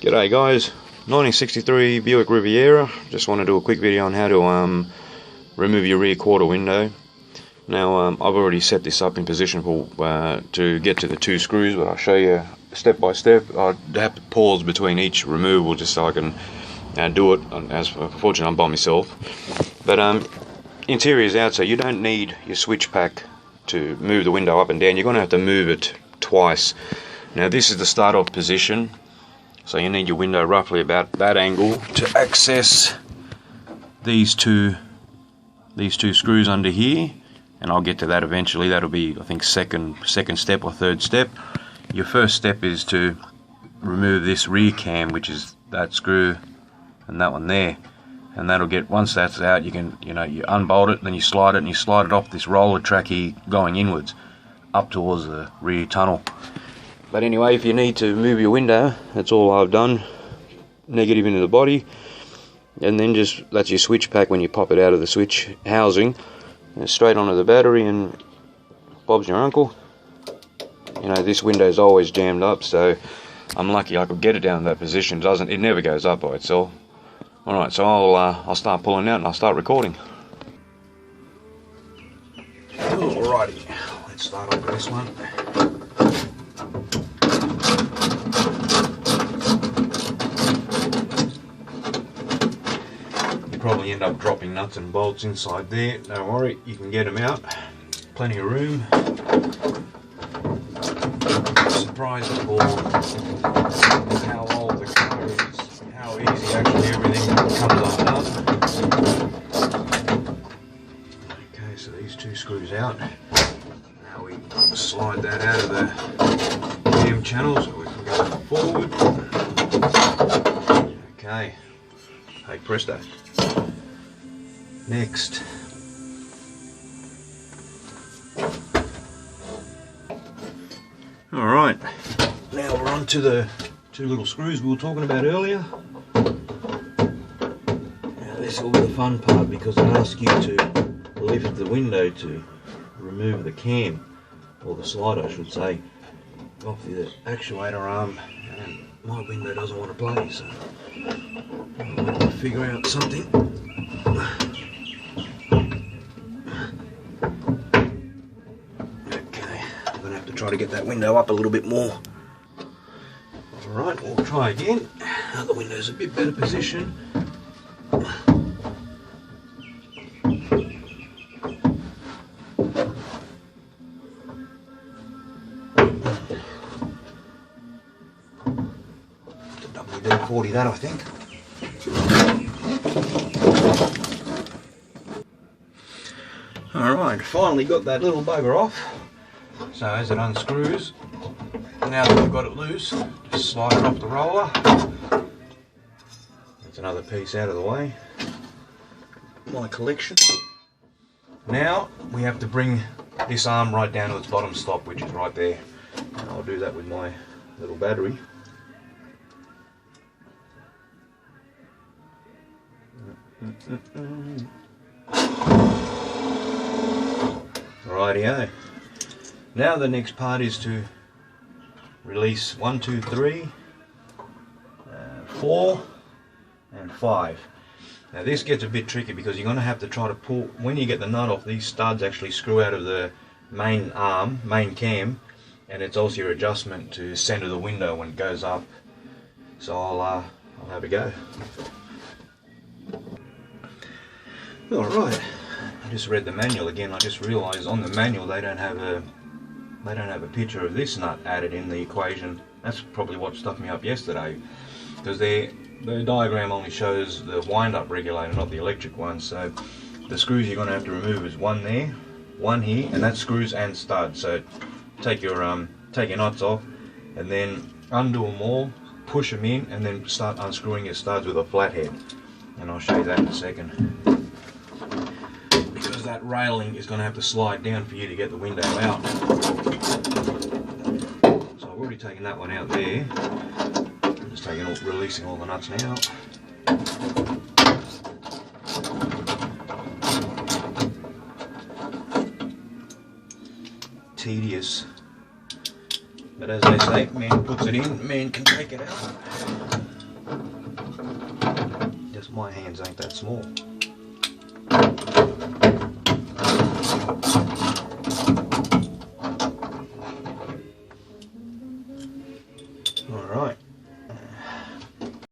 G'day guys, 1963 Buick Riviera. Just want to do a quick video on how to remove your rear quarter window. Now I've already set this up in position for to get to the two screws, but I'll show you step by step. I have to pause between each removal just so I can do it. As fortunately I'm by myself, but interior is out, so you don't need your switch pack to move the window up and down. You're going to have to move it twice. Now this is the start off position, so you need your window roughly about that angle to access these two screws under here, and I'll get to that eventually. That'll be, I think, second step or third step. Your first step is to remove this rear cam, which is that screw and that one there, and that'll get, once that's out, you can, you unbolt it, then you slide it, and you slide it off this roller track here going inwards up towards the rear tunnel. But anyway, if you need to move your window, that's all I've done. Negative into the body, and then just, that's your switch pack when you pop it out of the switch housing, and straight onto the battery, and Bob's your uncle. This window's always jammed up, so I'm lucky I could get it down in that position. It never goes up by itself. Alright, so I'll start pulling out and I'll start recording. Alrighty, let's start off with this one. Probably end up dropping nuts and bolts inside there. Don't worry, you can get them out. Plenty of room. Surprised at all how old the car is, how easy actually everything comes undone. Okay, so these two screws out. Now we slide that out of the cam channel so we can go forward. Okay, hey presto. Next, alright, now we're on to the two little screws we were talking about earlier. Now this will be the fun part, because I ask you to lift the window to remove the cam, or the slide I should say, off the actuator arm, and my window doesn't want to play, so I'm going to figure out something. Try to get that window up a little bit more. Alright, we'll try again. Now the window's a bit better position. It's a WD-40 that, I think. Alright, finally got that little bugger off. So as it unscrews, now that we've got it loose, just slide it off the roller. That's another piece out of the way. My collection. Now we have to bring this arm right down to its bottom stop, which is right there. And I'll do that with my little battery. Rightio. Now the next part is to release 1, 2, 3, 4 and 5. Now this gets a bit tricky, because you're going to have to try to pull, when you get the nut off, these studs actually screw out of the main arm, main cam, and it's also your adjustment to center the window when it goes up. So I'll have a go. Alright, I just read the manual again. I just realized on the manual they don't have a picture of this nut added in the equation. That's probably what stuffed me up yesterday, because the diagram only shows the wind-up regulator, not the electric one. So the screws you're going to have to remove is one there, one here, and that's screws and studs. So take your nuts off, and then undo them all, push them in, and then start unscrewing your studs with a flathead. And I'll show you that in a second. Because that railing is going to have to slide down for you to get the window out. So I've already taken that one out there. I'm just releasing all the nuts now. Tedious. But as they say, man puts it in, man can take it out. Just my hands ain't that small. Alright.